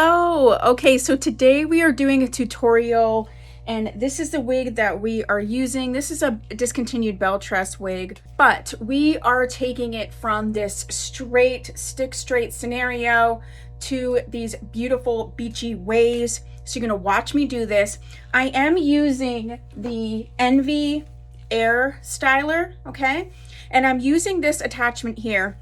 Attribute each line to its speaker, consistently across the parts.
Speaker 1: Hello. Okay, so today we are doing a tutorial and this is the wig that we are using. This is a discontinued Belle Tress wig, but we are taking it from this straight, stick straight scenario to these beautiful beachy waves. So you're gonna watch me do this. I am using the Envy Airstyler, okay? And I'm using this attachment here.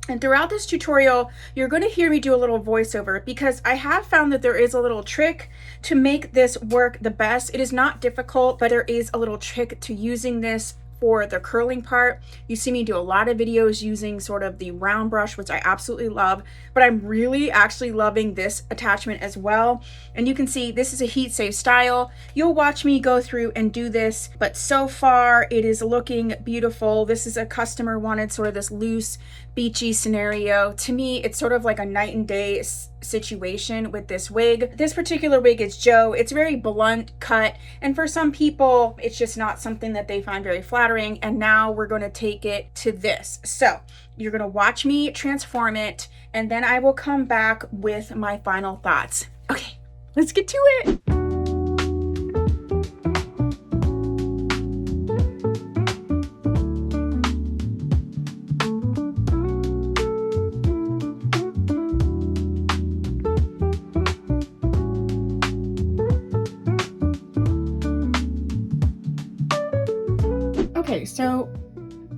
Speaker 1: And throughout this tutorial, you're going to hear me do a little voiceover because I have found that there is a little trick to make this work the best. It is not difficult, but there is a little trick to using this for the curling part. You see me do a lot of videos using sort of the round brush, which I absolutely love, but I'm really actually loving this attachment as well. And you can see this is a heat safe style. You'll watch me go through and do this, but so far it is looking beautiful. This is a customer wanted sort of this loose beachy scenario. To me, it's sort of like a night and day situation with this wig. This particular wig is Joe. It's very blunt cut, and for some people it's just not something that they find very flattering. And now we're going to take it to this. So you're going to watch me transform it, and then I will come back with my final thoughts. Okay, let's get to it. Okay, so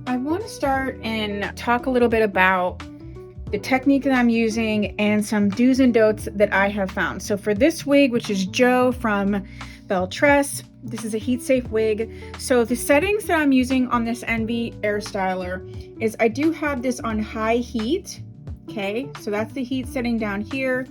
Speaker 1: I want to start and talk a little bit about the technique that I'm using and some do's and don'ts that I have found. So for this wig, which is Joe from Belle Tress, this is a heat safe wig. So the settings that I'm using on this Envy Airstyler is I do have this on high heat. Okay, so that's the heat setting down here.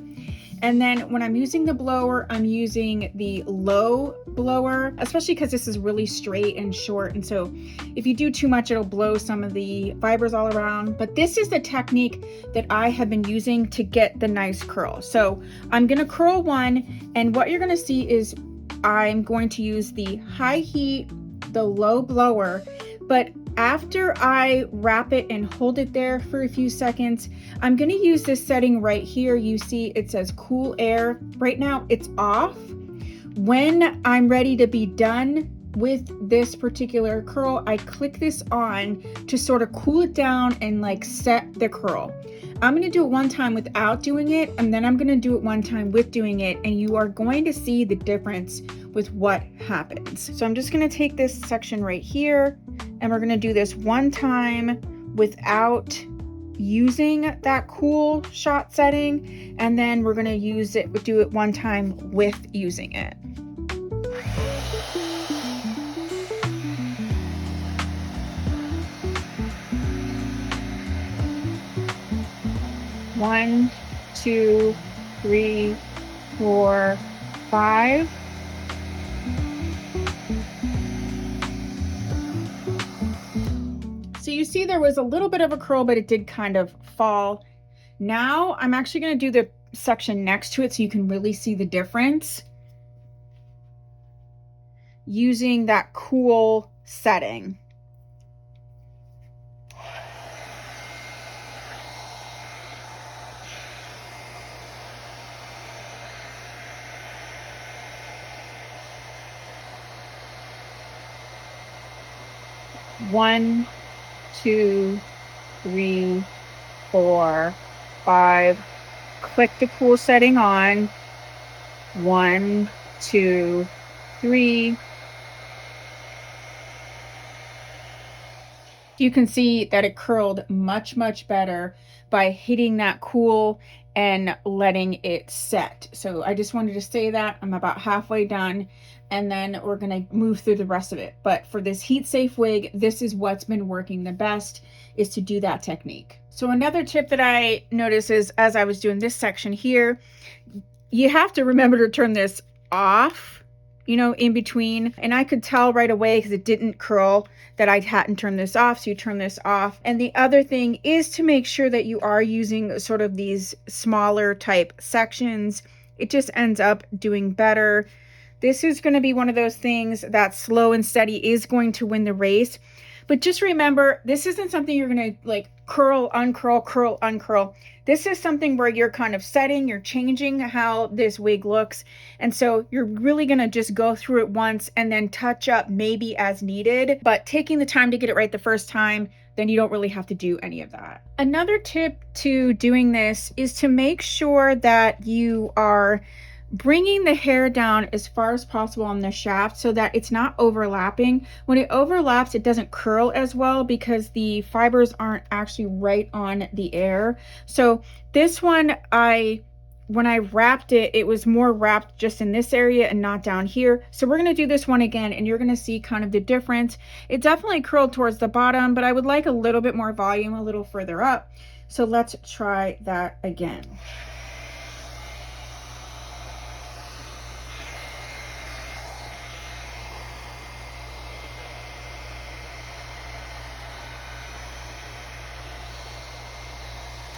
Speaker 1: And then when I'm using the blower, I'm using the low blower, especially because this is really straight and short. And so if you do too much, it'll blow some of the fibers all around. But this is the technique that I have been using to get the nice curl. So I'm gonna curl one, and what you're gonna see is I'm going to use the high heat, the low blower, but after I wrap it and hold it there for a few seconds, I'm going to use this setting right here. You see it says cool air. Right now it's off. When I'm ready to be done with this particular curl, I click this on to sort of cool it down and like set the curl. I'm going to do it one time without doing it, and then I'm going to do it one time with doing it, and you are going to see the difference with what happens. So I'm just going to take this section right here, and we're going to do this one time without using that cool shot setting, and then we're going to do it one time with using it. One, two, three, four, five. So you see there was a little bit of a curl, but it did kind of fall. Now I'm actually going to do the section next to it so you can really see the difference using that cool setting. One, two, three, four, five. Click the cool setting on. One, two, three. You can see that it curled much, much better by hitting that cool and letting it set. So I just wanted to say that I'm about halfway done, and then we're going to move through the rest of it. But for this heat safe wig, this is what's been working the best, is to do that technique. So another tip that I noticed is as I was doing this section here, you have to remember to turn this off, you know, in between. And I could tell right away because it didn't curl that I hadn't turned this off. So you turn this off. And the other thing is to make sure that you are using sort of these smaller type sections. It just ends up doing better. This is going to be one of those things that slow and steady is going to win the race. But just remember, this isn't something you're going to like curl, uncurl, curl, uncurl. This is something where you're kind of setting, you're changing how this wig looks. And so you're really going to just go through it once and then touch up maybe as needed, but taking the time to get it right the first time, then you don't really have to do any of that. Another tip to doing this is to make sure that you are bringing the hair down as far as possible on the shaft so that it's not overlapping. When it overlaps, it doesn't curl as well because the fibers aren't actually right on the air. So this one, when I wrapped it, it was more wrapped just in this area and not down here. So we're going to do this one again, and you're going to see kind of the difference. It definitely curled towards the bottom, but I would like a little bit more volume a little further up. So let's try that again.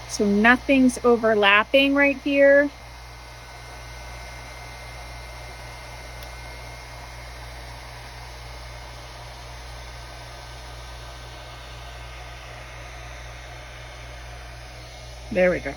Speaker 1: So nothing's overlapping right here. There we go.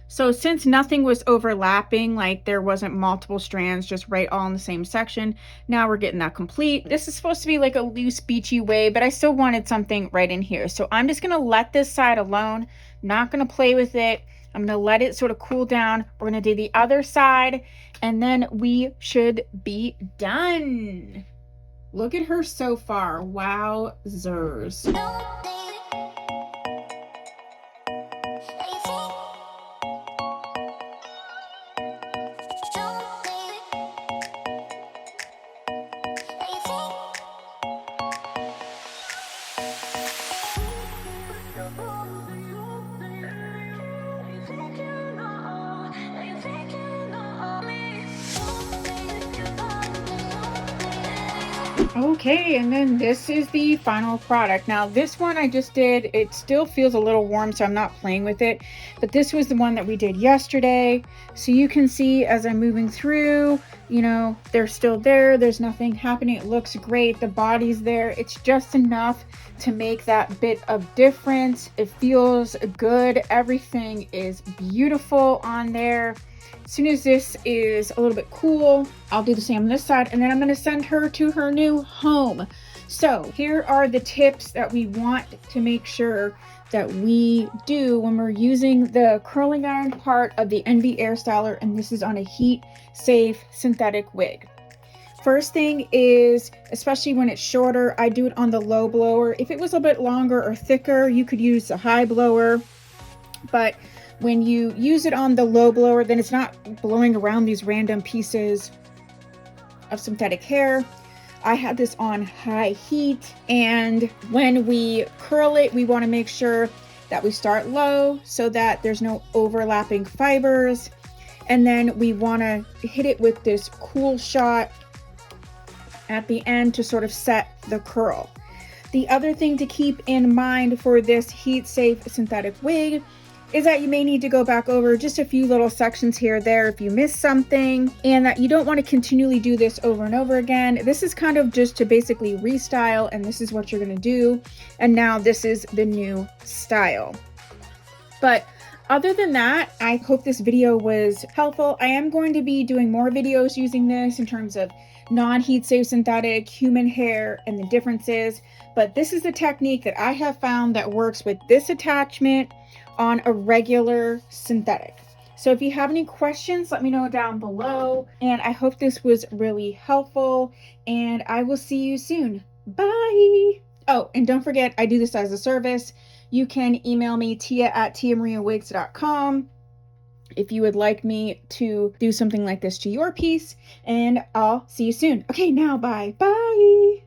Speaker 1: So since nothing was overlapping, like there wasn't multiple strands just right all in the same section, now we're getting that complete. This is supposed to be like a loose beachy wave, but I still wanted something right in here. So I'm just gonna let this side alone, not gonna play with it. I'm gonna let it sort of cool down. We're gonna do the other side, and then we should be done. Look at her so far. Wowzers. Okay, and then this is the final product. Now this one I just did, it still feels a little warm, so I'm not playing with it, but this was the one that we did yesterday. So you can see as I'm moving through, you know, they're still there, there's nothing happening, it looks great, the body's there, it's just enough to make that bit of difference. It feels good, everything is beautiful on there. As soon as this is a little bit cool, I'll do the same on this side, and then I'm going to send her to her new home. So here are the tips that we want to make sure that we do when we're using the curling iron part of the Envy Airstyler, and this is on a heat safe synthetic wig. First thing is, especially when it's shorter, I do it on the low blower. If it was a bit longer or thicker, you could use the high blower, but when you use it on the low blower, then it's not blowing around these random pieces of synthetic hair. I had this on high heat, and when we curl it, we want to make sure that we start low so that there's no overlapping fibers, and then we want to hit it with this cool shot at the end to sort of set the curl. The other thing to keep in mind for this heat safe synthetic wig is that you may need to go back over just a few little sections here or there if you missed something, and that you don't want to continually do this over and over again. This is kind of just to basically restyle, and this is what you're going to do, and now this is the new style. But other than that, I hope this video was helpful. I am going to be doing more videos using this in terms of non-heat safe synthetic, human hair, and the differences, but this is the technique that I have found that works with this attachment on a regular synthetic. So if you have any questions, let me know down below, and I hope this was really helpful, and I will see you soon. Bye. Oh, and don't forget, I do this as a service. You can email me, tia@tiamariawigs.com, if you would like me to do something like this to your piece, and I'll see you soon. Okay, now bye. Bye.